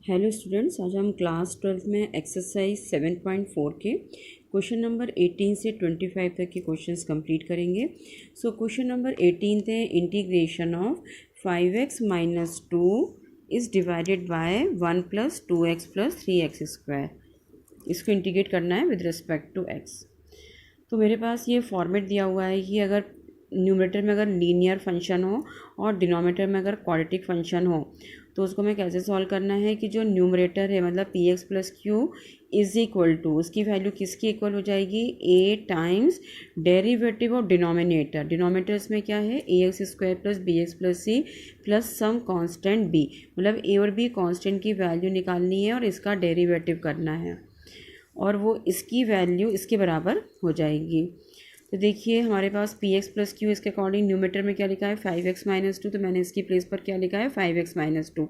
Hello students, आज हम class 12 में एक्सरसाइज 7.4 के क्वेश्चन नंबर 18 से 25 तक के क्वेश्चंस कंप्लीट करेंगे। सो क्वेश्चन नंबर 18 है integration of 5x minus 2 is divided bye 1 plus 2x plus 3x square. इसको इंटीग्रेट करना है विद रिस्पेक्ट टू x। तो मेरे पास ये फॉर्मेट दिया हुआ है कि अगर न्यूमरेटर में अगर लीनियर फंक्शन हो और डिनोमिनेटर में अगर क्वाड्रेटिक फंक्शन हो तो उसको मैं कैसे सॉल्व करना है कि जो न्यूमरेटर है मतलब P X plus Q is equal to उसकी वैल्यू किसकी इक्वल हो जाएगी, A times derivative of denominator. Denominator इसमें क्या है, A X square plus B X plus C plus some constant B, मतलब ए और बी कांस्टेंट की वैल्यू निकालनी है और इसका डेरिवेटिव करना है और वो इसकी वैल्यू इसके बराबर हो जाएगी। तो देखिए हमारे पास पी एक्स प्लस क्यू इसके अकॉर्डिंग न्यूमरेटर में क्या लिखा है 5x माइनस 2, तो मैंने इसकी प्लेस पर क्या लिखा है 5x minus 2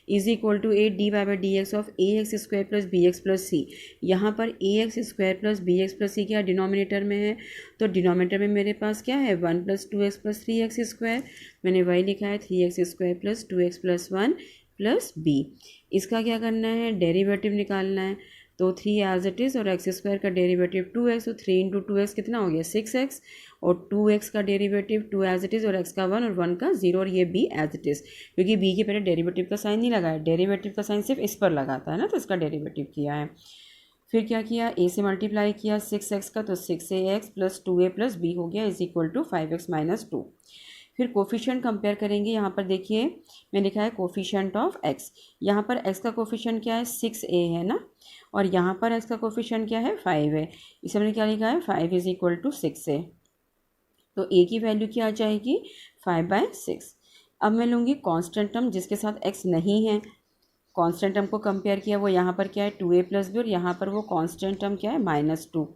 is equal to A D by D x of A X square plus B X plus C. यहाँ पर A X square plus B X plus C क्या डिनोमिनेटर में है, तो डिनोमिनेटर में मेरे पास क्या है 1 plus 2x plus 3x square, मैंने वही लिखा है 3x square plus 2x plus 1 plus B. इसका क्या करना है, डेरिवेटिव निकालना है। तो 3 एज इट इज़ और एक्स स्क्वायर का डेरिवेटिव 2x, तो 3 इंटू 2x कितना हो गया 6x और 2x का डेरिवेटिव 2 एज इट इज़ और x का 1 और 1 का 0 और ये b एज इट इज़, क्योंकि b के पहले डेरिवेटिव का साइन नहीं लगा है, डेरिवेटिव का साइन सिर्फ इस पर लगाता है ना, तो इसका डेरिवेटिव किया है। फिर क्या किया, a से मल्टीप्लाई किया 6x का, तो 6ax plus 2a plus b हो गया is equal to 5x minus 2। फिर कोफिशिएंट कंपेयर करेंगे। यहाँ पर देखिए मैं लिखा है कोफिशिएंट ऑफ x, यहाँ पर x का कोफिशिएंट क्या है 6a है ना, और यहाँ पर x का कोफिशिएंट क्या है 5 है। इसे हमने क्या लिखा है 5 इज इक्वल टू 6a, तो a की वैल्यू क्या आ जाएगी 5/6। अब मैं लूँगी कांस्टेंट टर्म जिसके साथ x नहीं है, कांस्टेंट टर्म को कंपेयर किया, वो यहाँ पर क्या है 2a प्लस बी और यहाँ पर वो कांस्टेंट टर्म क्या है -2।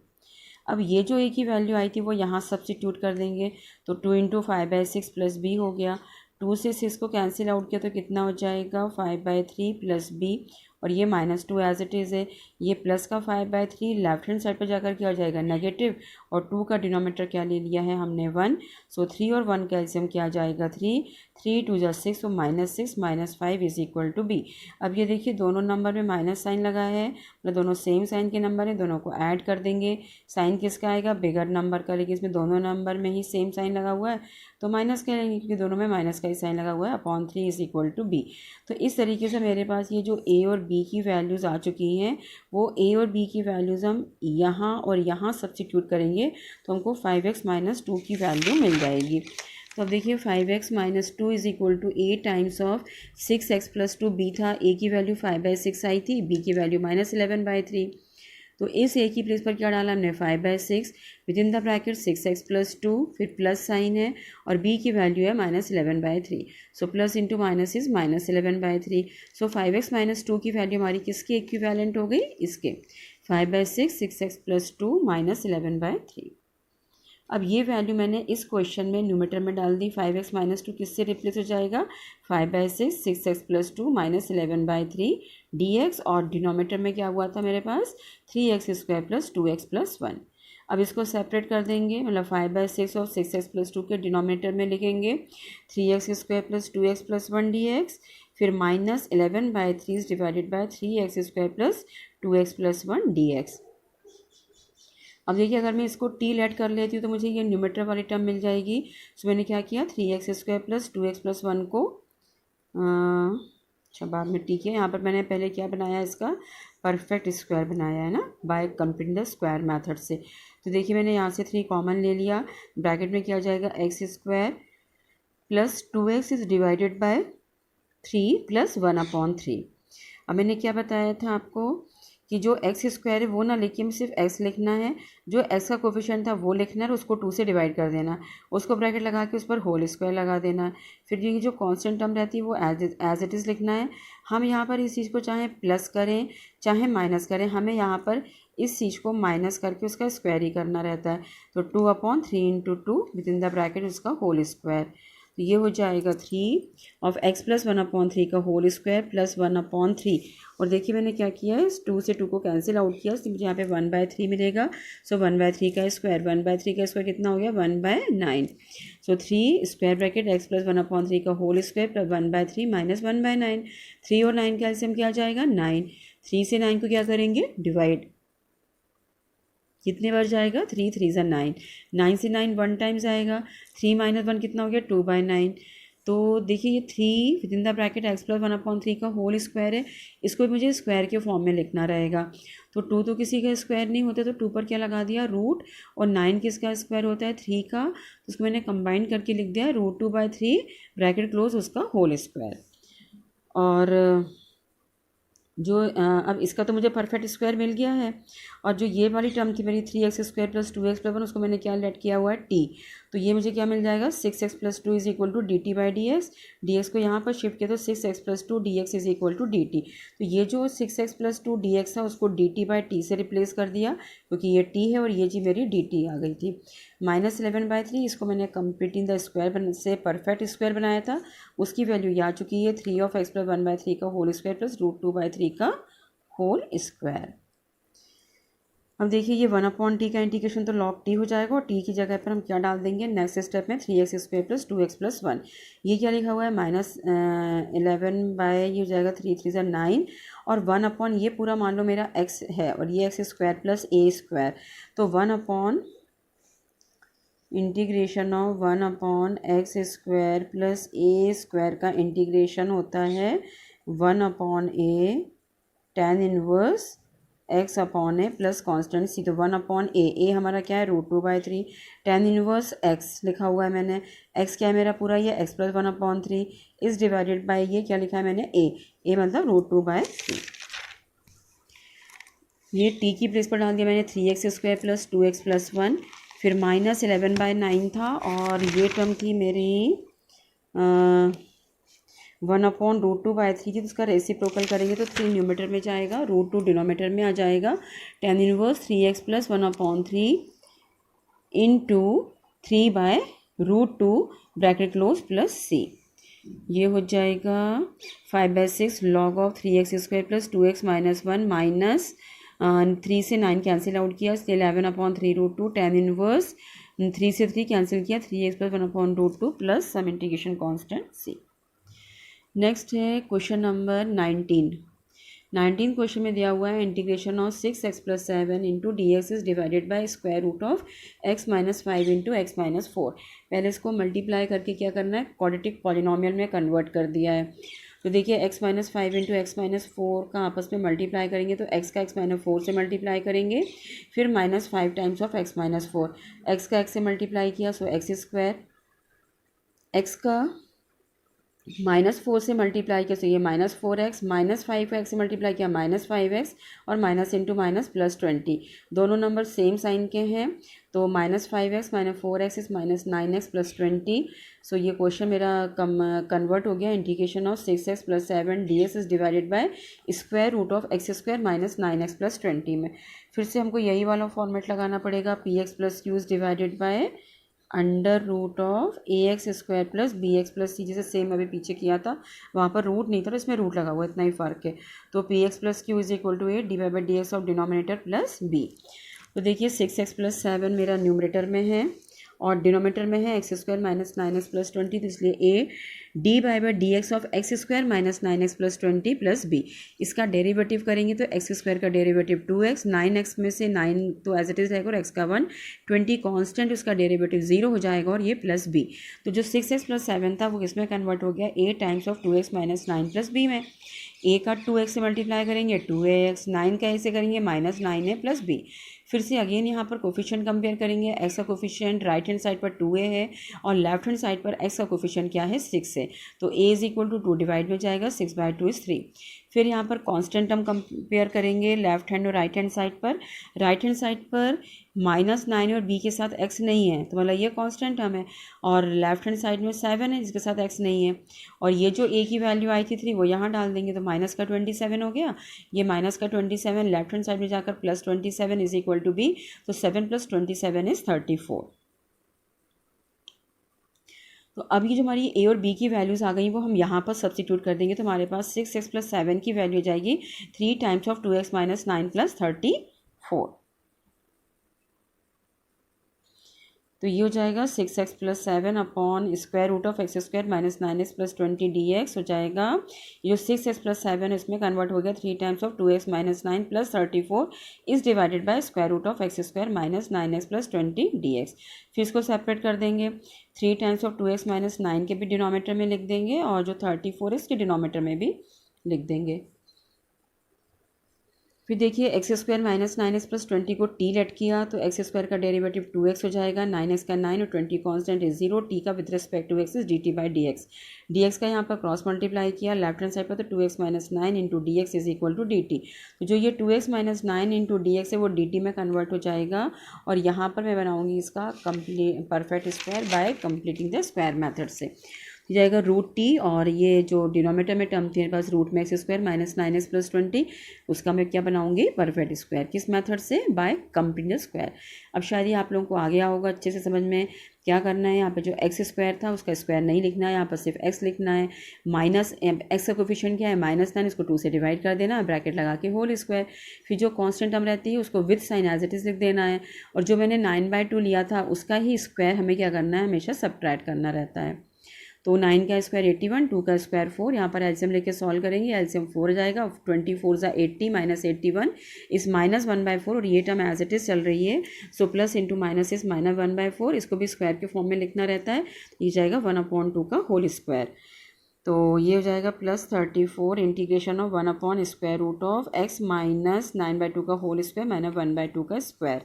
अब ये जो a की वैल्यू आई थी वो यहाँ सब्स्टिट्यूट कर देंगे, तो 2 इंटू 5/6 प्लस बी हो गया। 2 से 6 को कैंसिल आउट किया तो कितना हो जाएगा 5/3 प्लस बी, और ये -2 एज इट इज़ है, ये प्लस का 5/3 लेफ्ट हैंड साइड पर जाकर क्या हो जाएगा नेगेटिव, और 2 का डिनोमिनेटर क्या ले लिया है हमने 1, सो 3 और 1 का एलसीएम क्या आ जाएगा 3, 3 2 जा 6, तो -6 minus 5 is equal to B. अब ये देखिए दोनों नंबर में माइनस साइन लगा है, मतलब दोनों सेम साइन के नंबर हैं, दोनों को ऐड कर देंगे। साइन किसका आएगा बिगर नंबर का, लेकिन इसमें दोनों नंबर में ही सेम साइन लगा हुआ है तो माइनस का लेंगे, क्योंकि दोनों में माइनस का ही साइन लगा हुआ है, upon 3 is equal to B. तो इस तरीके से मेरे पास ये जो ए और बी की वैल्यूज़ आ चुकी हैं, वो ए और बी की वैल्यूज़ हम यहाँ और यहाँ सब्स्टिट्यूट करेंगे तो हमको 5x माइनस 2 की वैल्यू मिल जाएगी। तो अब देखिए 5x minus 2 is equal to A times of 6x plus 2, B था, ए की वैल्यू 5/6 आई थी, बी की वैल्यू -11/3। तो इस ए की प्लेस पर क्या डाला हमने 5/6 with in the bracket 6x plus 2, फिर प्लस साइन है और b की वैल्यू है -11/3, so plus into minus is -11/3। So 5x minus 2 की वैल्यू हमारी किसकी इक्विवेलेंट हो गई, इसके 5/6 6x प्लस 2 -11/3। अब ये वैल्यू मैंने इस क्वेश्चन में न्यूमरेटर में डाल दी, 5x माइनस 2 किससे रिप्लेस हो जाएगा 5/6 6x प्लस 2 -11/3 dx, और डिनोमिनेटर में क्या हुआ था मेरे पास 3x square plus 2x plus 1। अब इसको सेपरेट कर देंगे, मतलब 5/6 और 6x प्लस 2 के डिनोमिनेटर में लिखेंगे 3x square plus 2x plus 1 dx, फिर -11/3 divided by 3x square plus 2x plus 1 dx। अब देखिए अगर मैं इसको टी लेट कर लेती हूँ तो मुझे ये न्यूमरेटर वाली टर्म मिल जाएगी। सो मैंने क्या किया 3x square plus 2x plus 1 को अच्छा बाद में टी किया, यहाँ पर मैंने पहले क्या बनाया इसका परफेक्ट स्क्वायर बनाया है ना, by computing the square method से। तो देखिए मैंने यहाँ से 3 कॉमन ले लिया, ब्रैकेट में क्या जाएगा x square plus 2x is divided bye 3 plus 1/3। अब मैंने क्या बताया था आपको कि जो एक्स स्क्वायर है वो ना लिखिए, हमें सिर्फ एक्स लिखना है, जो एक्स का कोफिशिएंट था वो लिखना है और उसको 2 से डिवाइड कर देना, उसको ब्रैकेट लगा के उस पर होल स्क्वायर लगा देना। फिर ये जो कांस्टेंट टर्म रहती है वो एज इट इज़ लिखना है। हम यहाँ पर इस चीज़ को चाहे प्लस करें चाहे माइनस करें, हमें यहाँ पर इस चीज़ को माइनस करके उसका स्क्वायर ही करना रहता है, तो 2/3 into 2 with in the bracket उसका होल स्क्वायर। तो ये हो जाएगा 3 का होल स्क्वायर प्लस 1/3। और देखिए मैंने क्या किया है, 2 से 2 को कैंसिल आउट किया, तो मुझे यहाँ पे 1/3 मिलेगा। सो 1/3 का स्क्वायर, 1/3 का स्क्वायर कितना हो गया, 1/9। सो 3 स्क्वायर ब्रैकेट x प्लस 1/3 का होल स्क्वायर प्लस 1/3 माइनस 1/9। 3 और 9 का एलसीएम क्या आ जाएगा, 9। 3 से 9 को क्या करेंगे, डिवाइड। कितने बार जाएगा, 3 3 ज़ा 9। 9 से 9 1 टाइम्स आएगा। 3 माइनस 1 कितना हो गया, 2/9। तो देखिए ये 3 with in the bracket x plus 1/3 का होल स्क्वायर है, इसको मुझे स्क्वायर के फॉर्म में लिखना रहेगा। तो 2 तो किसी का स्क्वायर नहीं होता, तो 2 पर क्या लगा दिया, रूट। और 9 किसका स्क्वायर होता है, 3 का, तो उसको मैंने कंबाइन करके लिख दिया √2/3 ब्रैकेट क्लोज उसका होल स्क्वायर। और जो अब इसका तो मुझे परफेक्ट स्क्वायर मिल गया है। और जो ये वाली टर्म थी मेरी 3x² प्लस 2x प्लस 1, उसको मैंने क्या लेट किया हुआ है, t। तो ये मुझे क्या मिल जाएगा, 6x plus 2 is equal to dt/dx। dx को यहाँ पर शिफ्ट किया तो 6x plus 2 dx is equal to dt। तो ये जो 6x प्लस 2 dx था उसको dt/t से रिप्लेस कर दिया, क्योंकि ये t है और ये जी मेरी dt आ गई थी। -11/3 इसको मैंने कंप्लीटिंग द स्क्वायर से परफेक्ट स्क्वायर बनाया था, उसकी वैल्यू ये आ चुकी है 3x प्लस 1/3 का होल स्क्वायर प्लस √2/3 का होल स्क्वायर। अब देखिए ये 1/t का इंटीग्रेशन तो log t हो जाएगा, और t की जगह पर हम क्या डाल देंगे नेक्स्ट स्टेप में, 3x² प्लस 2x प्लस 1। ये क्या लिखा हुआ है, -11 ये हो जाएगा 3 3 ज़ा 9, और 1/ ये पूरा मान लो मेरा x है, और ये x² प्लस a²। तो 1/ integration of 1/x² plus a² का इंटीग्रेशन होता है 1/a tan inverse x/a plus constant c। तो 1/a हमारा क्या है, √2/3 tan इनवर्स x लिखा हुआ है मैंने। x क्या है मेरा पूरा, ये x प्लस 1/3 इस डिवाइडेड बाई ये क्या लिखा है मैंने, a मतलब √2/3। ये t की प्लेस पर डाल दिया मैंने 3x² प्लस 2x प्लस 1, फिर -11/9 था, और ये टर्म थी मेरी 1/√2/3 थी, तो उसका रेसिप्रोकल करेंगे तो 3 न्यूमेटर में जाएगा, √2 डिनोमीटर में आ जाएगा। tan inverse 3x plus 1/3 into 3/√2 bracket close plus c। ये हो जाएगा 5/6 log of 3x² plus 2x minus 1 minus 3 से 9 कैंसिल आउट किया, 11/3√2 tan इनवर्स 3 से 3 कैंसिल किया, 3x plus 1/√2 plus some integration constant c। Next है क्वेश्चन नंबर 19 क्वेश्चन में दिया हुआ है integration of 6x plus 7 into dx is divided by square root of x minus 5 into x minus 4। पहले इसको multiply करके क्या करना है, क्वाड्रेटिक पॉलिनोमियल में कन्वर्ट कर दिया है। तो देखिए x minus 5 into x minus 4 का आपस में मल्टीप्लाई करेंगे तो x का x माइनस 4 से मल्टीप्लाई करेंगे, फिर -5 times of x minus 4, x का x से मल्टीप्लाई किया सो x², x का -4 से मल्टीप्लाई किया तो ये -4x, -5 का x से मल्टीप्लाई किया -5x, और माइनस इंटू माइनस प्लस 20, दोनों नंबर सेम साइन के हैं, तो -5x minus 4x is -9x plus 20। सो ये क्वेश्चन मेरा कन्वर्ट हो गया integration of 6x plus 7 dx is divided by square root of x² minus 9x plus 20 में। फिर से हमको यही वाला फॉर्मेट लगाना पड़ेगा, px plus q is divided bye √(ax² plus bx plus c, जैसे सेम अभी पीछे किया था, वहाँ पर रूट नहीं था तो इसमें रूट लगा हुआ, इतना ही फ़र्क है। तो px plus q is equal to a divide by dx of denominator plus b। तो देखिए 6x प्लस 7 मेरा न्यूमरेटर में है और डिनोमीटर में है x² माइनस 9x प्लस 20, तो इसलिए a d/dx of x² minus 9x plus 20 plus b। इसका डेरिवेटिव करेंगे तो x² का डेरिवेटिव 2x, 9x में से 9 तो एज इट इज़ रहेगा और x का 1, 20 कॉन्स्टेंट, उसका डेरिवेटिव 0 हो जाएगा और ये प्लस b। तो जो 6x प्लस 7 था वो किसमें कन्वर्ट हो गया, a times of 2x minus 9 plus b में। a का 2x से मल्टीप्लाई करेंगे 2ax, 9 का a से करेंगे -9a प्लस b। फिर से अगेन यहाँ पर कोफिशिएंट कंपेयर करेंगे, x का कोफिशिएंट राइट हैंड साइड पर 2a है और लेफ्ट हैंड साइड पर x का कोफिशिएंट क्या है 6 है, तो a is equal to 2 divide में जाएगा, 6/2 इज 3। फिर यहाँ पर कांस्टेंट टर्म कंपेयर करेंगे लेफ्ट हैंड और राइट हैंड साइड पर। राइट हैंड साइड पर -9 और b के साथ x नहीं है तो मतलब ये कांस्टेंट टर्म है, और लेफ्ट हैंड साइड में 7 है जिसके साथ x नहीं है, और ये जो a की वैल्यू आई थी 3 वो यहाँ डाल देंगे तो माइनस का 27 हो गया, ये माइनस का 27 लेफ्ट हैंड साइड में जाकर plus 27 is equal to b, तो 7 + 27 इज 34। तो अब ये जो हमारी ए और बी की वैल्यूज़ आ गई वो हम यहाँ पर सब्स्टिट्यूट कर देंगे, तो हमारे पास 6x + 7 की वैल्यू हो जाएगी 3 टाइम्स ऑफ 2x - 9 + 34। तो ये हो जाएगा 6x + 7 upon square root of x² - 9x + 20 dx हो जाएगा। ये जो 6x + 7 है इसमें कन्वर्ट हो गया 3 times of 2x - 9 + 34 is divided by square root of x² - 9x + 20 dx। फिर इसको सेपरेट कर देंगे, 3 टाइम्स ऑफ 2x - 9 के भी डिनोमीटर में लिख देंगे और जो 34 है इसके डिनोमीटर में भी लिख देंगे। फिर देखिए x² - 9x + 20 को t लेट किया तो x² का डेरिवेटिव 2x हो जाएगा, 9x का 9 और 20 कांस्टेंट इज 0, t का with respect to x is dt/dx। dx का यहाँ पर क्रॉस मल्टीप्लाई किया लेफ्ट हैंड साइड पर, तो 2x - 9 into dx is equal to dt। तो जो ये 2x - 9 इंटू dx है वो dt में कन्वर्ट हो जाएगा और यहाँ पर मैं बनाऊँगी इसका perfect square by completing the square method से। हो जाएगा √t और ये जो डिनोमीटर में टर्म थी मेरे पास √में x² - 9x + 20, उसका मैं क्या बनाऊंगी परफेक्ट स्क्वायर। किस मेथड से? Bye completing the square. अब शायद ये आप लोगों को आ गया होगा अच्छे से समझ में। क्या करना है, यहाँ पे जो x² था उसका स्क्वायर नहीं लिखना है, यहाँ पर सिर्फ x लिखना है। माइनस x का कोफिशिएंट क्या है -9, इसको 2 से डिवाइड कर देना है, ब्रैकेट लगा के होल स्क्वायर। फिर जो कांस्टेंट टर्म रहती है उसको with sign as it is लिख देना है और जो मैंने 9/2 लिया था उसका ही स्क्वायर हमें क्या करना है, हमेशा सब्ट्रैक्ट करना रहता है। तो 9 का स्क्वायर 81, 2 का स्क्वायर 4, यहाँ पर एलसीएम लेके सॉल्व करेंगे, एलसीएम 4 हो जाएगा, 24 × 80 - 81 इस -1/4 और ये टर्म एज इट इज़ चल रही है, सो प्लस इंटू माइनस इस -1/4, इसको भी स्क्वायर के फॉर्म में लिखना रहता है, ये जाएगा 1/2 का होल स्क्वायर। तो ये हो जाएगा +34 इंटीग्रेशन ऑफ 1/√ऑफ x - 9/2 का होल स्क्वायर - 1/2 का स्क्वायर।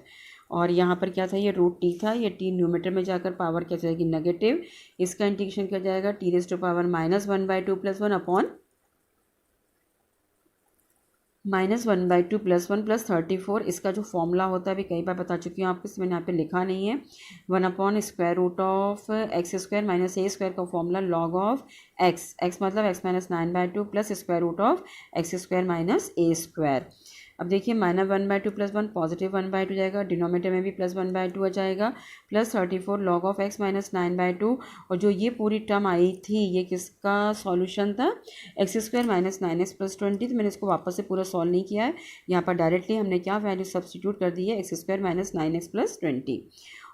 और यहाँ पर क्या था, ये √t था, ये t न्यूमेटर में जाकर पावर क्या जाएगी नेगेटिव, इसका इंटीग्रेशन क्या जाएगा t⁻⁻⁻² + 1 अपॉन -1/2 + 1 + 34। इसका जो फॉर्मूला होता है अभी कई बार बता चुकी हूँ आपको, इसमें यहाँ पे लिखा नहीं है। 1/√ऑफ x² - a² का फॉर्मूला log ऑफ x मतलब x - 9/2 plus square root of x² - a²। अब देखिए -1/2 + 1 पॉजिटिव 1/2 जाएगा, डिनोमीटर में भी +1/2 आ जाएगा, +34 log ऑफ x - 9/2। और जो ये पूरी टर्म आई थी ये किसका सॉल्यूशन था, x² - 9x + 20। तो मैंने इसको वापस से पूरा सॉल्व नहीं किया है, यहाँ पर डायरेक्टली हमने क्या वैल्यू सब्स्टिट्यूट कर दी है, x² - 9x + 20।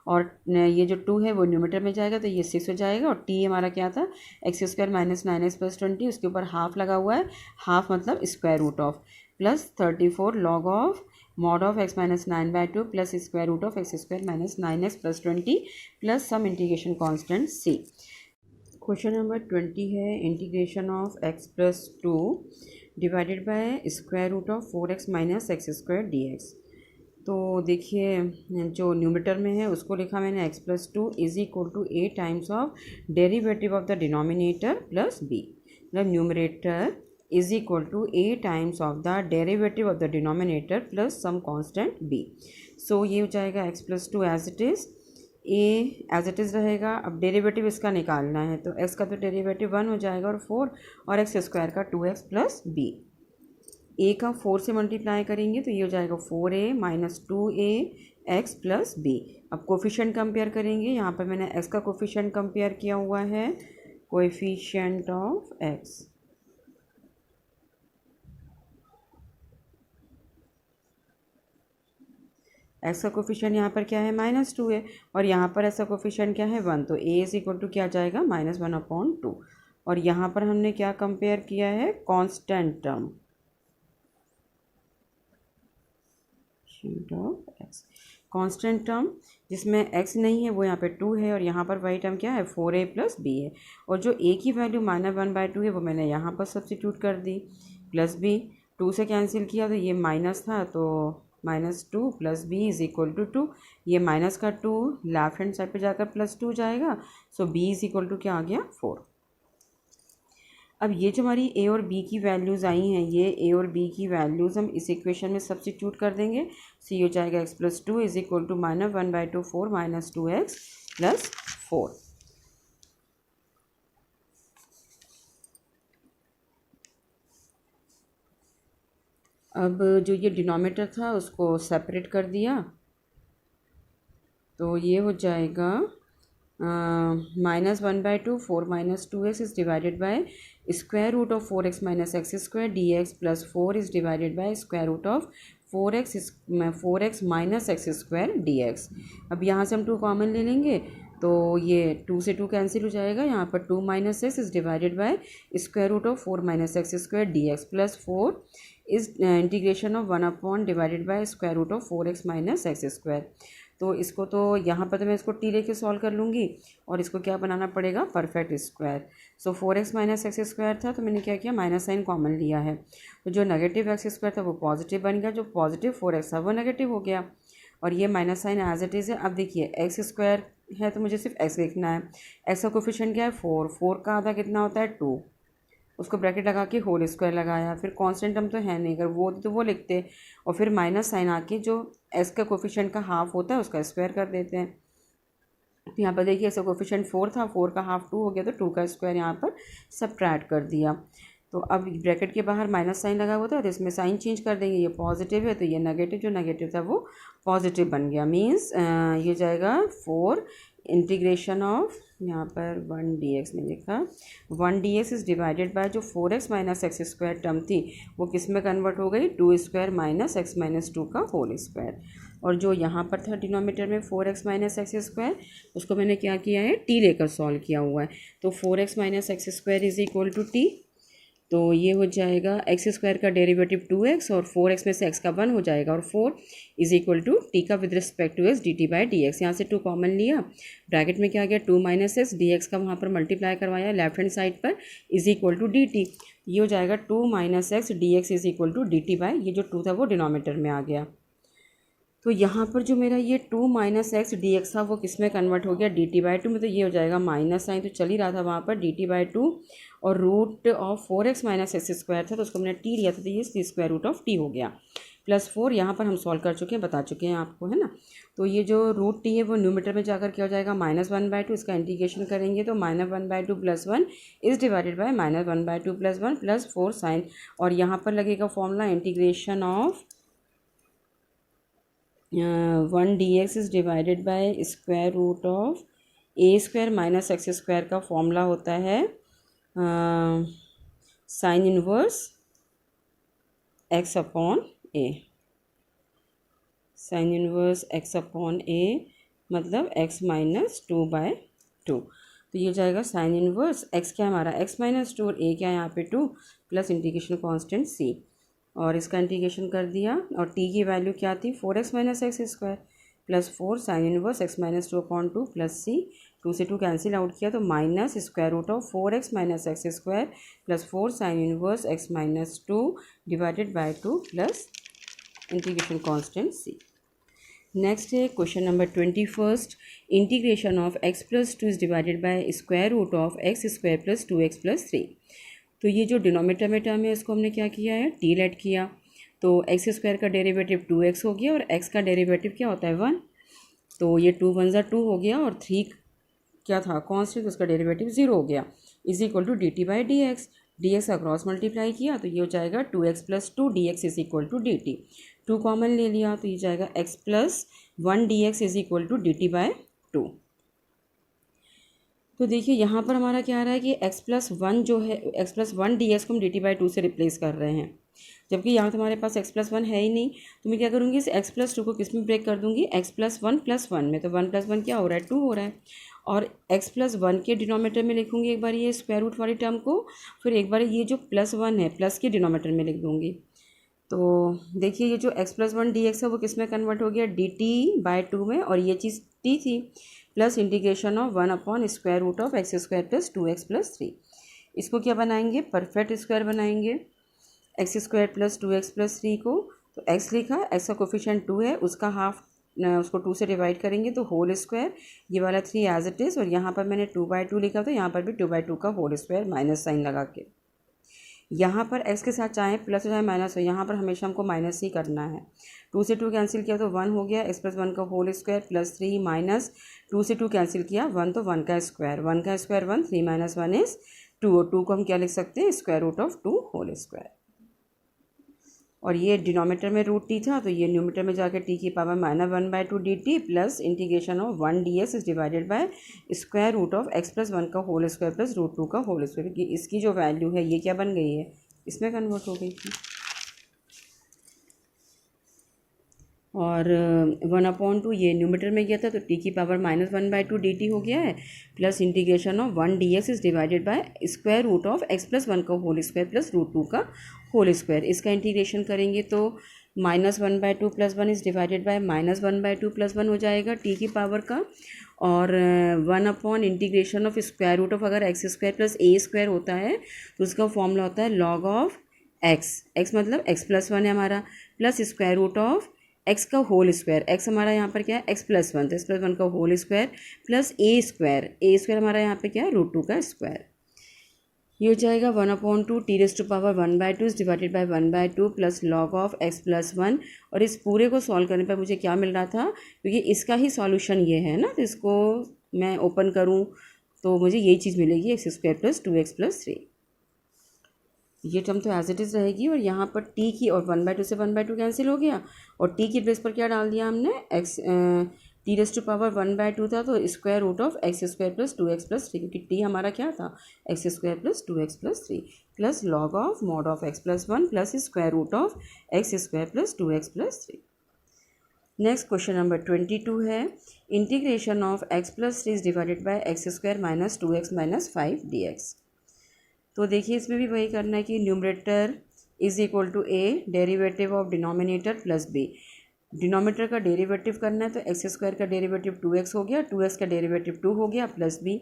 और ये जो 2 है वो न्यूमेटर में जाएगा तो ये 6 हो जाएगा और t हमारा क्या था, x² - 9x + 20, उसके ऊपर हाफ लगा हुआ है, हाफ मतलब square root of +34 log of mod of x - 9/2 plus square root of x² - 9x + 20 plus some integration constant c। Question number 20 है integration of x + 2 divided by square root of 4x - x² dx। तो देखिए जो numerator में है उसको लिखा मैंने x + 2 is equal to a times of derivative of the denominator plus b, मतलब numerator is equal to a times of the derivative of the denominator plus some constant b। so ये हो जाएगा x + 2 as it is, a as it is रहेगा। अब derivative इसका निकालना है तो x का तो डेरिवेटिव 1 हो जाएगा और 4 और x² का 2x + b। a का 4 से मल्टीप्लाई करेंगे तो ये हो जाएगा 4a - 2a x + b। अब कोफिशिएंट कंपेयर करेंगे, यहाँ पर मैंने x का कोफिशिएंट कंपेयर किया हुआ है, कोएफिशिएंट ऑफ x। एक्स का कोफिशिएंट यहाँ पर क्या है -2 है और यहाँ पर ऐसा कोफिशिएंट क्या है 1, तो a इज इक्वल टू क्या जाएगा -1/2। और यहाँ पर हमने क्या कंपेयर किया है, कांस्टेंट टर्म कांस्टेंट टर्म जिसमें x नहीं है वो यहाँ पे 2 है और यहाँ पर वही टर्म क्या है 4a + b है। और जो a की वैल्यू -1/2 है वो मैंने यहाँ पर सब्स्टिट्यूट कर दी, प्लस b 2 से कैंसिल किया तो ये माइनस था तो -2 + b इज इक्वल टू 2, ये माइनस का 2 लेफ्ट हैंड साइड पे जाकर +2 जाएगा, सो b इज इक्वल टू क्या आ गया 4। अब ये जो हमारी a और b की वैल्यूज़ आई हैं, ये a और b की वैल्यूज़ हम इस इक्वेशन में सब्स्टिट्यूट कर देंगे, सो ये हो जाएगा x + 2 is equal to -1/2 4 - 2x + 4। अब जो ये डिनोमीटर था उसको सेपरेट कर दिया तो ये हो जाएगा -1/2 4 - 2x is divided by square root of 4x minus x square dx plus 4 is divided by square root of 4x minus x square dx। अब यहाँ से हम 2 कॉमन ले लेंगे तो ये 2 से 2 कैंसिल हो जाएगा। यहाँ पर 2 - x is divided by square root of 4 - x square dx plus 4 is integration of 1 divided by square root of 4x minus x square. तो इसको तो यहाँ पर तो मैं इसको टी लेके सॉल्व कर लूँगी और इसको क्या बनाना पड़ेगा, परफेक्ट स्क्वायर। सो 4x माइनस एक्स स्क्वायर था तो मैंने क्या किया, माइनस साइन कॉमन लिया है। तो जो नेगेटिव एक्स स्क्वायर था वो पॉजिटिव बन गया, जो पॉजिटिव 4x था वो नेगेटिव हो गया और ये minus sign as it is है। अब देखिए एक्स स्क्वायर है तो मुझे सिर्फ एक्स लिखना है। एक्स का कोफिशिएंट क्या है 4, 4 का आधा कितना होता है 2, उसको ब्रैकेट लगा के होल स्क्वायर लगाया। फिर कांस्टेंट टर्म तो है नहीं, अगर वो तो वो लिखते और फिर माइनस साइन आके जो एस का कोफिशिएंट का हाफ होता है उसका स्क्वायर कर देते हैं। तो यहाँ पर देखिए इसका कोफिशिएंट 4 था, 4 का हाफ 2 हो गया तो 2 का स्क्वायर यहाँ पर सब्ट्रैक्ट कर दिया। तो अब ब्रैकेट के बाहर माइनस साइन लगा हुआ था तो इसमें साइन चेंज कर देंगे, ये पॉजिटिव है तो ये नेगेटिव, जो नेगेटिव था वो पॉजिटिव बन गया। मीन्स ये जाएगा 4 इंटीग्रेशन ऑफ, यहाँ पर 1 dx में लिखा, 1 dx इज़ डिवाइडेड बाय जो 4x minus x square term थी वो किस में कन्वर्ट हो गई, 2 स्क्वायर माइनस एक्स माइनस 2 का होल स्क्वायर। और जो यहाँ पर था डिनोमिनेटर में 4x माइनस एक्स स्क्वायर, उसको मैंने क्या किया है, टी लेकर सॉल्व किया हुआ है। तो 4x minus x square is equal to t, तो ये हो जाएगा एक्स स्क्वायर का डेरिवेटिव 2x और 4x में से x का 1 हो जाएगा और 4 इज इक्वल टू टी का with respect to x d t by D x. यहाँ से 2 कॉमन लिया, ब्रैकेट में क्या गया 2 - x, डी एक्स का वहाँ पर मल्टीप्लाई करवाया लेफ्ट हैंड साइड पर, is equal to d t. ये हो जाएगा 2 - x d x is equal to d t by, ये जो 2 था वो डिनोमिनेटर में आ गया। तो यहाँ पर जो मेरा ये 2 - x डी एक्स था वो किस में कन्वर्ट हो गया, डी टी बाई 2 में। तो ये हो जाएगा माइनस साइन तो चल ही रहा था वहाँ पर, डी टी बाई 2 और root of 4x minus x square था तो उसको मैंने टी लिया था तो ये स्क्वायर रूट ऑफ टी हो गया प्लस 4। यहाँ पर हम सॉल्व कर चुके हैं, बता चुके हैं आपको, है ना। तो ये जो रूट टी है वो न्यूमरेटर में जाकर क्या हो जाएगा, -1/2, इसका इंटीग्रेशन करेंगे तो -1/2 + 1 इज़ डिवाइडेड बाय -1/2 + 1 + 4 साइन। और यहाँ पर लगेगा formula integration of 1 dx is divided by square root of a square minus x square का फॉर्मूला होता है sine inverse x upon a, sine inverse x upon a मतलब x - 2/2। तो ये जाएगा साइन इनवर्स x क्या हमारा x - 2 और a क्या है यहाँ पे 2 प्लस इंटीग्रेशन कांस्टेंट c, और इसका इंटीग्रेशन कर दिया और t की वैल्यू क्या थी 4x minus x square plus 4 sine inverse x - 2/2 plus c, 2 से 2 कैंसिल आउट किया तो minus square root of 4x minus x square plus 4 sine inverse x - 2 divided by 2 plus integration constant c। Next है question number 21, integration of x + 2 is divided by square root of x square plus 2x + 3। तो ये जो denominator में term है इसको हमने क्या किया है, टी लेट किया। तो एक्स स्क्वायर का डेरिवेटिव 2x हो गया और x का डेरिवेटिव क्या होता है 1, तो ये 2 × 2 हो गया और 3 क्या था कांस्टेंट, उसका डेरिवेटिव 0 हो गया, is equal to d t by D x. D x का क्रॉस मल्टीप्लाई किया तो ये हो जाएगा 2x + 2 dx is equal to d t. 2 common ले लिया तो ये जाएगा x + 1 dx is equal to d t by 2। तो देखिए यहाँ पर हमारा क्या आ रहा है कि x + 1 जो है x + 1 dx को हम डी टी बाई 2 से रिप्लेस कर रहे हैं, जबकि यहाँ तो हमारे पास x + 1 है ही नहीं। तो मैं क्या करूँगी, इस x + 2 को किस में ब्रेक कर दूँगी, x + 1 + 1 में। तो 1 + 1 क्या हो रहा है 2 हो रहा है, और x + 1 के डिनोमिनेटर में लिखूँगी एक बार ये स्क्वायर रूट वाली टर्म को, फिर एक बार ये जो +1 है प्लस के डिनोमिनेटर में लिख दूँगी। तो देखिए ये जो x + 1 dx है वो किस में कन्वर्ट हो गया, dt/2 में, और ये चीज़ t थी plus integration of 1 square root of x square plus 2x + 3। इसको क्या बनाएंगे, परफेक्ट स्क्वायर बनाएंगे, x स्क्वायर प्लस 2x + 3 को। तो x लिखा, x का कोफिशिएंट 2 है, उसका हाफ उसको 2 से डिवाइड करेंगे तो होल स्क्वायर, ये वाला 3 एज इट इज़, और यहाँ पर मैंने 2/2 लिखा तो यहाँ पर भी 2/2 का होल स्क्वायर माइनस साइन लगा के। यहाँ पर x के साथ चाहे प्लस हो चाहे माइनस हो, यहाँ पर हमेशा हमको माइनस ही करना है। 2 से 2 कैंसिल किया तो 1 हो गया, x + 1 का होल स्क्वायर प्लस 3 माइनस 2 से 2 कैंसिल किया 1, तो 1 का स्क्वायर, 1 का स्क्वायर 1, 3 - 1 इज़ 2, और 2 को हम क्या लिख सकते हैं, square root of 2 whole square. और ये डिनोमीटर में रूट टी था, तो ये न्यूमीटर में जाकर टी की power -1/2 dt plus integration of 1 dx is divided by square root of x plus 1 का होल स्क्वायर प्लस रूट 2 का होल स्क्वायर, क्योंकि इसकी जो वैल्यू है ये क्या बन गई है, इसमें कन्वर्ट हो गई थी। और 1/2 ये न्यूमीटर में गया था, तो टी की पावर -1/2 dt हो गया है plus integration of 1 dx is divided by square root of x plus 1 का होल स्क्वायर प्लस रूट 2 का होल स्क्वायर। इसका इंटीग्रेशन करेंगे तो -1/2 plus 1 is divided by -1/2 plus 1 हो जाएगा टी की पावर का, और 1 integration of square root of, अगर एक्स स्क्वायर प्लस ए स्क्वायर होता है तो उसका फॉर्मूला होता है लॉग ऑफ एक्स मतलब x प्लस 1 है हमारा, plus square root of x का होल स्क्वायर, एक्स हमारा यहाँ पर क्या है x+1, तो x+1 का होल स्क्वायर प्लस ए स्क्वायर हमारा यहाँ पे क्या है रूट 2 का स्क्वायर। ये हो जाएगा 1/2 t⁻⁴ is divided by 1/2 plus log of x+1। और इस पूरे को सॉल्व करने पर मुझे क्या मिल रहा था, क्योंकि इसका ही सॉल्यूशन ये है ना, तो इसको मैं ओपन करूँ तो मुझे यही चीज़ मिलेगी x² प्लस 2x प्लस 3। ये टर्म तो एज इट इज़ रहेगी, और यहाँ पर t की और 1/2 से 1/2 कैंसिल हो गया, और t की प्लेस पर क्या डाल दिया हमने x, t⁻⁴ था तो square root of x² plus 2x plus 3, क्योंकि t हमारा क्या था x² plus 2x plus 3 plus log of mod of x+1 plus square root of x² plus 2x plus 3। Next question number 22 है, integration of x plus 3 is divided by x² minus 2x minus 5 dx। तो देखिए इसमें भी वही करना है कि numerator is equal to a derivative of denominator plus b। Denominator का डेरिवेटिव करना है तो x² का डेरिवेटिव 2x हो गया, 2x का डेरिवेटिव 2 हो गया प्लस b,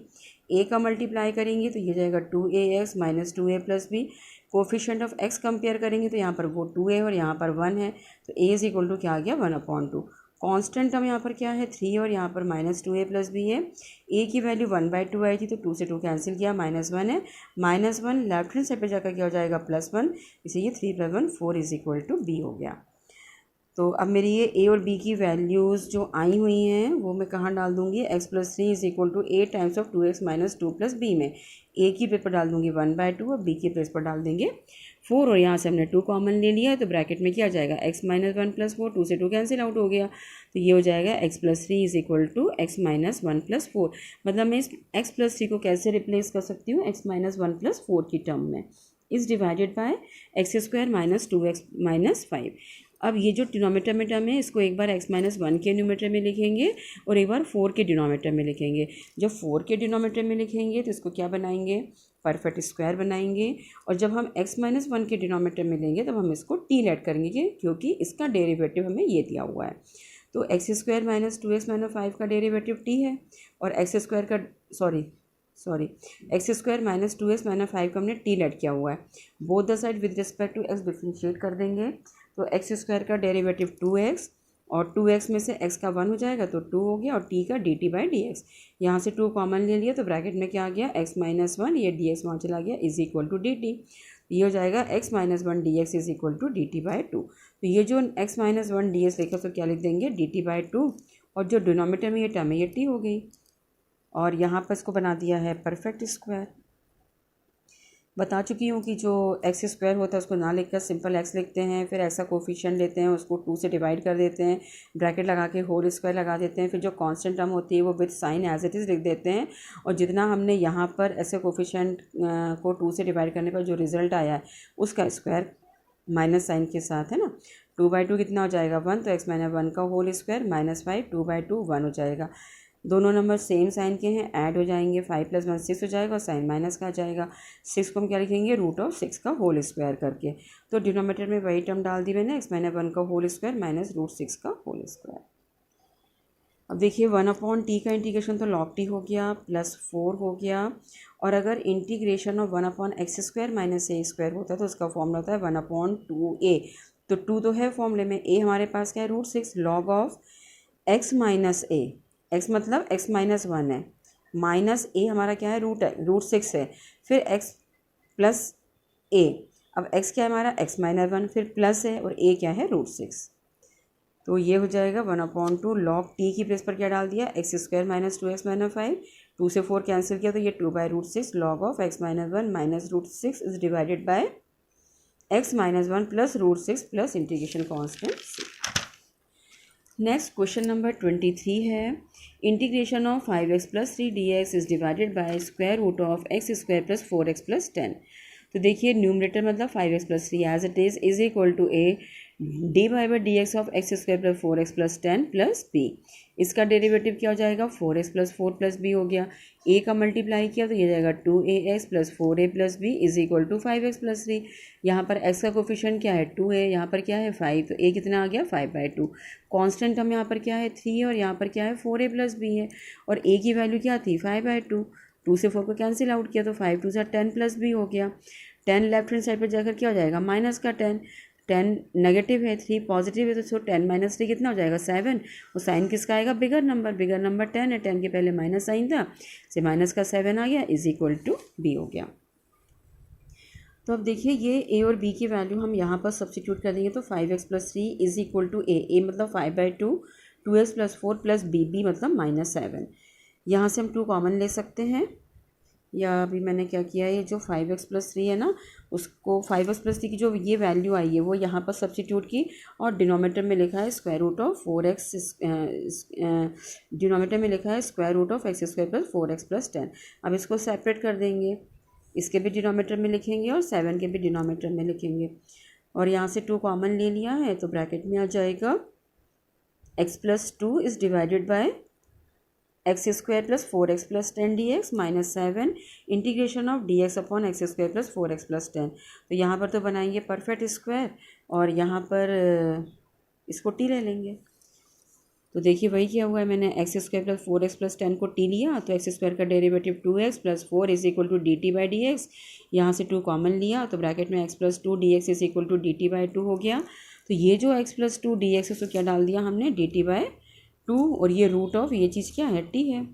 a का मल्टीप्लाई करेंगे तो ये जाएगा 2ax minus 2a plus b। Coefficient of x compare करेंगे तो यहाँ पर वो 2a और यहाँ पर 1 है, तो a इज इक्वल टू क्या आ गया 1/2। कांस्टेंट हम यहाँ पर क्या है 3 और यहाँ पर -2a प्लस बी है। a की वैल्यू 1/2 आई थी तो 2 से 2 कैंसिल किया, -1 है, -1 लेफ्ट हैंड साइड पे जाकर क्या हो जाएगा +1, इसे ये 3 + 1 4 इज इक्वल टू b हो गया। तो अब मेरी ये a और b की वैल्यूज़ जो आई हुई हैं वो मैं कहाँ डाल दूँगी, x+3 is equal to a times of 2x minus 2 plus b में। a की प्लेस पर डाल दूँगी 1/2 और b की प्लेस पर डाल देंगे 4, और यहाँ से हमने 2 कॉमन ले लिया है तो ब्रैकेट में क्या आ जाएगा x माइनस 1 प्लस 4, 2 से 2 कैंसिल आउट हो गया, तो ये हो जाएगा x+3 is equal to x minus 1 plus 4। मतलब मैं इस x+3 को कैसे रिप्लेस कर सकती हूँ, x माइनस 1 प्लस 4 की टर्म में, is divided by x² minus 2x minus 5। अब ये जो डिनोमीटर में टर्म है इसको एक बार x माइनस 1 के न्यूमीटर में लिखेंगे और एक बार 4 के डिनोमीटर में लिखेंगे। जब 4 के डिनोमीटर में लिखेंगे तो इसको क्या बनाएंगे, परफेक्ट स्क्वायर बनाएंगे, और जब हम x माइनस 1 के डिनोमीटर में लेंगे तब हम इसको t ऐड करेंगे, क्योंकि इसका डेरिवेटिव हमें ये दिया हुआ है। तो x² माइनस 2x माइनस 5 का डेरिवेटिव t है, और x² का x² माइनस 2x माइनस 5 का हमने t ऐड किया हुआ है। Both the side with respect to x differentiate कर देंगे, तो x² का डेरिवेटिव 2x, और 2x में से x का 1 हो जाएगा तो 2 हो गया, और t का dt बाई डी एक्स, यहाँ से 2 कॉमन ले लिया तो ब्रैकेट में क्या आ गया x माइनस 1, ये dx वहाँ चला गया, इज इक्वल टू dt। ये हो जाएगा x minus 1 dx is equal to dt by 2। तो ये जो x माइनस 1 dx लिखा तो क्या लिख देंगे dt बाई 2, और जो डिनोमीटर में ये टर्म है ये t हो गई, और यहाँ पर इसको बना दिया है परफेक्ट स्क्वायर। बता चुकी हूँ कि जो x² होता है उसको ना लिखकर सिंपल x लिखते हैं, फिर x का कोफिशिएंट लेते हैं उसको 2 से डिवाइड कर देते हैं, ब्रैकेट लगा के होल स्क्वायर लगा देते हैं, फिर जो कांस्टेंट टर्म होती है वो with sign as it is लिख देते हैं, और जितना हमने यहाँ पर ऐसे कोफिशिएंट को 2 से डिवाइड करने पर जो रिजल्ट आया है उसका स्क्वायर माइनस साइन के साथ, है ना। 2/2 कितना हो जाएगा 1, तो x माइनस 1 का होल स्क्वायर माइनस 5, 2/2 1 हो जाएगा। दोनों नंबर सेम साइन के हैं, ऐड हो जाएंगे, 5 + 1 6 हो जाएगा, और साइन माइनस का आ जाएगा। 6 को हम क्या लिखेंगे √6 का होल स्क्वायर करके, तो डिनोमीटर में वही टर्म डाल दी मैंने, x माइनस 1 का होल स्क्वायर माइनस √6 का होल स्क्वायर। अब देखिए 1/t का इंटीग्रेशन तो log t हो गया प्लस 4 हो गया, और अगर integration of 1/x² minus a² होता है तो उसका फॉर्मूला होता है 1/2a। तो 2 तो है फॉर्मूले में, a हमारे पास क्या है √6 log of x minus a, x मतलब x माइनस 1 है, माइनस a हमारा क्या है √6 है, फिर x प्लस a। अब x क्या है हमारा x माइनस 1, फिर प्लस है, और a क्या है √6, तो ये हो जाएगा 1/2 लॉग t की प्लेस पर क्या डाल दिया x² माइनस 2x माइनस 5, 2 से 4 कैंसिल किया तो ये 2/√6 log of x minus 1 minus √6 is divided by x minus one plus root six plus integration constant c. Next question number 23 है integration of 5x plus 3 dx is divided by square root of x square plus 4x plus 10। तो देखिए numerator मतलब 5x plus 3 as it is equal to A D by D x of x square plus 4x plus 10 plus B. इसका derivative क्या हो जाएगा 4x plus 4 plus B हो गया। ए का मल्टीप्लाई किया तो ये जाएगा 2ax plus 4a plus b is equal to 5x plus 3। यहाँ पर x का कोफिशिएंट क्या है 2 है, यहाँ पर क्या है 5, तो a कितना आ गया 5/2। कांस्टेंट हम यहाँ पर क्या है 3 है और यहाँ पर क्या है 4a प्लस बी है और a की वैल्यू क्या थी 5/2। 2 से 4 को कैंसिल आउट किया तो 5 2 से 10 प्लस बी हो गया। 10 लेफ्ट हैंड साइड पर जाकर क्या हो जाएगा माइनस का 10, 10 नेगेटिव है 3 पॉजिटिव है तो 10 माइनस 3 कितना हो जाएगा 7। और साइन किसका आएगा बिगर नंबर 10 है, 10 के पहले माइनस साइन था से माइनस का 7 आ गया इज इक्वल टू बी हो गया। तो अब देखिए ये ए और बी की वैल्यू हम यहाँ पर सब्स्टिट्यूट कर देंगे तो 5x plus 3 is equal to A मतलब 5/2, 2x प्लस 4 प्लस बी मतलब -7। यहाँ से हम 2 कॉमन ले सकते हैं या अभी मैंने क्या किया है ये जो 5x प्लस 3 है ना उसको 5x प्लस 3 की जो ये वैल्यू आई है वो यहाँ पर सब्स्टिट्यूट की और डिनोमिनेटर में लिखा है square root of 4x, denominator में लिखा है square root of x square plus 4x plus 10। अब इसको सेपरेट कर देंगे, इसके भी डिनोमिनेटर में लिखेंगे और 7 के भी डिनोमिनेटर में लिखेंगे और यहाँ से 2 कॉमन ले लिया है तो ब्रैकेट में आ जाएगा x plus 2 is divided by x square plus 4x plus 10 dx minus 7 integration of dx upon x square plus 4x plus 10। तो यहाँ पर तो बनाएंगे परफेक्ट स्क्वायर और यहाँ पर इसको t ले लेंगे। तो देखिए वही क्या हुआ है मैंने x square plus 4x plus 10 को t लिया तो एक्स स्क्वायर का derivative 2x plus 4 is equal to d t by D x. यहाँ से 2 कॉमन लिया तो ब्रैकेट में x plus 2 dx is equal to d t by 2 हो गया। तो ये जो x प्लस 2 dx है उसको क्या डाल दिया हमने डी टी बाई 2 और ये रूट ऑफ ये चीज़ क्या है t है।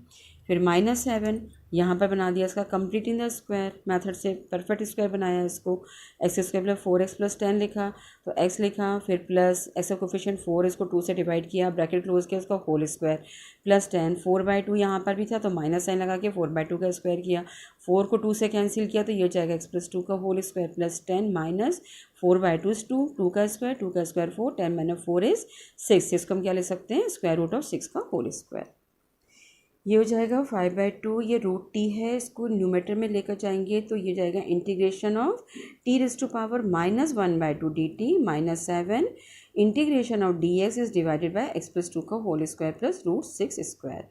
फिर -7 यहाँ पर बना दिया इसका complete in the square method से परफेक्ट स्क्वायर बनाया इसको। X square plus 4x plus 10 लिखा तो x लिखा फिर प्लस एक्स का कोफिशिएंट 4 इसको 2 से डिवाइड किया ब्रैकेट क्लोज किया इसका होल स्क्वायर प्लस 10 4/2 यहाँ पर भी था तो माइनस साइन लगा के 4/2 का स्क्वायर किया। 4 को 2 से कैंसिल किया तो ये जाएगा x प्लस 2 का whole square plus 10 minus 4/2 is 2, 2 का स्क्वायर 4, 10 माइनस 4 इज 6। इसको हम क्या ले सकते हैं स्क्वायर रूट ऑफ 6 का होल स्क्वायर। ये हो जाएगा 5/2, ये रूट टी है इसको न्यूमेटर में लेकर जाएंगे तो ये जाएगा integration of t raise to power -1/2 dt minus 7 integration of d x is divided by x plus 2 का whole square plus root 6 square.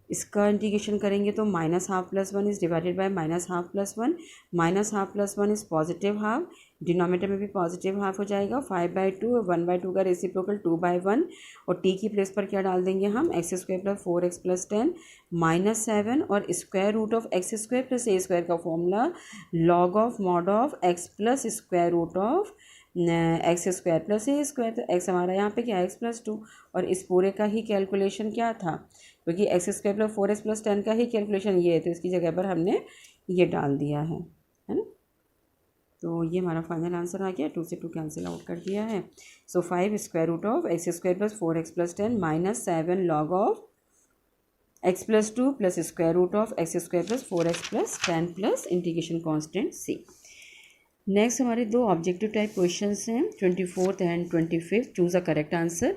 इसका इंटीग्रेशन करेंगे तो -1/2 + 1 is divided by -1/2 + 1 -1/2 + 1 is positive half denominator में भी पॉजिटिव हाफ हो जाएगा 5/2 1/2 का reciprocal 2/1 और टी की प्लेस पर क्या डाल देंगे हम x square plus 4x plus 10 -7 और square root of x square plus A square का formula log of mod of x plus square root of x square plus A square. तो एक्स हमारा यहाँ पे क्या है एक्स प्लस 2 और इस पूरे का ही कैलकुलेशन क्या था क्योंकि x square plus 4x plus 10 का ही कैलकुलेशन ये है तो इसकी जगह पर हमने ये डाल दिया है ना। तो ये हमारा फाइनल आंसर आ गया 2 से 2 कैंसिल आउट कर दिया है। So 5 square root of x square plus 4x plus 10 minus 7 log of x plus 2 plus square root of x square plus 4x plus 10 plus integration constant c. Next हमारे 2 objective type questions हैं 24th and 25th। Choose a correct answer.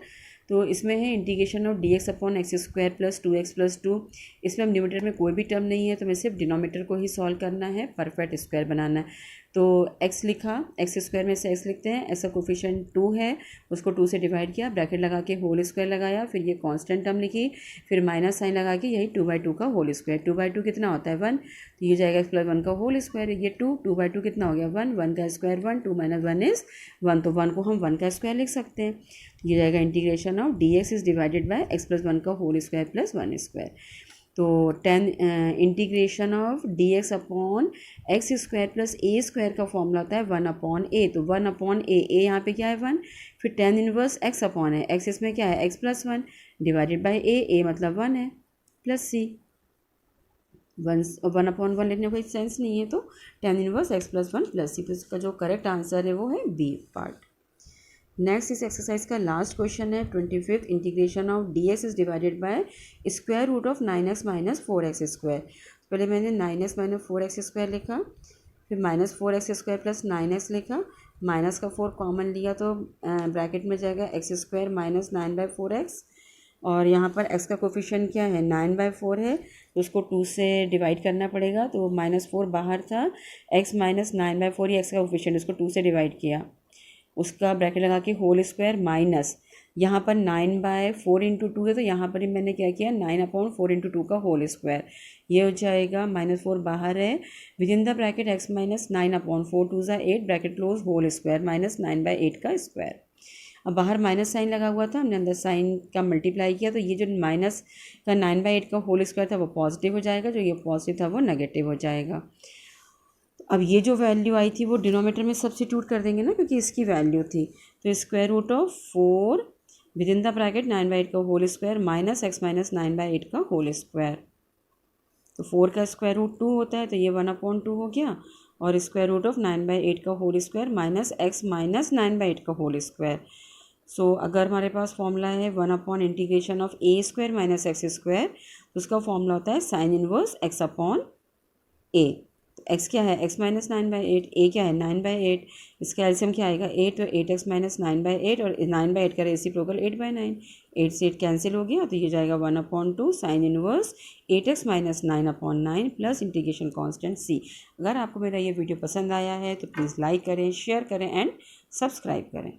तो इसमें है integration of dx upon x square plus 2x plus 2। इसमें अब numerator में कोई भी टर्म नहीं है तो हमें सिर्फ डिनोमिनेटर को ही सॉल्व करना है परफेक्ट स्क्वायर बनाना है। तो x लिखा एक्स स्क्वायर में से x लिखते हैं एक्स का कोफिशिएंट 2 है उसको 2 से डिवाइड किया ब्रैकेट लगा के होल स्क्वायर लगाया फिर ये कांस्टेंट टर्म लिखी फिर माइनस साइन लगा के यही 2/2 का होल स्क्वायर 2/2 कितना होता है 1 तो ये जाएगा x प्लस 1 का होल स्क्वायर ये 2/2 कितना हो गया 1 का स्क्वायर 1 2 माइनस 1 इज़ 1 तो 1 को हम 1 का स्क्वायर लिख सकते हैं। ये जाएगा integration of dx is divided by x plus 1 का होल स्क्वायर प्लस 1 स्क्वायर। तो 10 integration of dx upon x square plus A square का फॉर्मूला होता है 1/a तो 1/a यहाँ पे क्या है 1 फिर 10 इनवर्स x अपॉन है x इसमें क्या है x plus 1 divided by a मतलब 1 है प्लस c 1/1 लिखने का कोई सेंस नहीं है तो 10 inverse x plus 1 plus c। तो इसका जो करेक्ट आंसर है वो है बी पार्ट। नेक्स्ट इस एक्सरसाइज का लास्ट क्वेश्चन है 25th integration of dx is divided by square root of 9x minus 4x square. पहले मैंने 9x माइनस 4x स्क्वायर लिखा फिर minus 4x square plus 9x लिखा माइनस का 4 कॉमन लिया तो ब्रैकेट में जाएगा x² माइनस 9/4x, और यहाँ पर x का कोफिशिएंट क्या है 9/4 है, तो उसको 2 से डिवाइड करना पड़ेगा। तो -4 बाहर था, x माइनस 9/4 ही x का कोफिशिएंट, उसको 2 से डिवाइड किया, उसका ब्रैकेट लगा के होल स्क्वायर माइनस यहाँ पर 9/4 इंटू 2 है, तो यहाँ पर ही मैंने क्या किया 9/4 इंटू 2 का होल स्क्वायर, ये हो जाएगा -4 बाहर है, within the bracket x minus 9/4 2 ज़ा 8 bracket close whole square minus 9/8 का स्क्वायर। अब बाहर माइनस साइन लगा हुआ था, हमने अंदर साइन का मल्टीप्लाई किया, तो ये जो माइनस का 9/8 का होल स्क्वायर था वो पॉजिटिव हो जाएगा, जो ये पॉजिटिव था वो नेगेटिव हो जाएगा। अब ये जो वैल्यू आई थी वो डिनोमीटर में सब्स्टिट्यूट कर देंगे ना, क्योंकि इसकी वैल्यू थी, तो square root of 4 within the bracket 9/8 का whole square minus x minus 9/8 का होल स्क्वायर। तो 4 का स्क्वायर रूट 2 होता है, तो ये 1/2 हो गया, और स्क्वायर रूट ऑफ 9/8 का whole square minus x minus 9/8 का होल स्क्वायर। सो अगर हमारे पास फॉर्मूला है 1/इंटीग्रेशन ऑफ a² माइनस x², तो उसका फॉर्मूला होता है साइन इनवर्स x/a। x क्या है x माइनस 9/8, a क्या है 9/8, इसका एलसीएम क्या आएगा 8, तो 8x माइनस 9/8, और 9/8 का रेसिप्रोकल 8/9, 8 से 8 कैंसिल हो गया, तो ये जाएगा 1/2 sine inverse 8x minus 9/9 plus integration constant c। अगर आपको मेरा ये वीडियो पसंद आया है तो प्लीज़ लाइक करें, शेयर करें एंड सब्सक्राइब करें।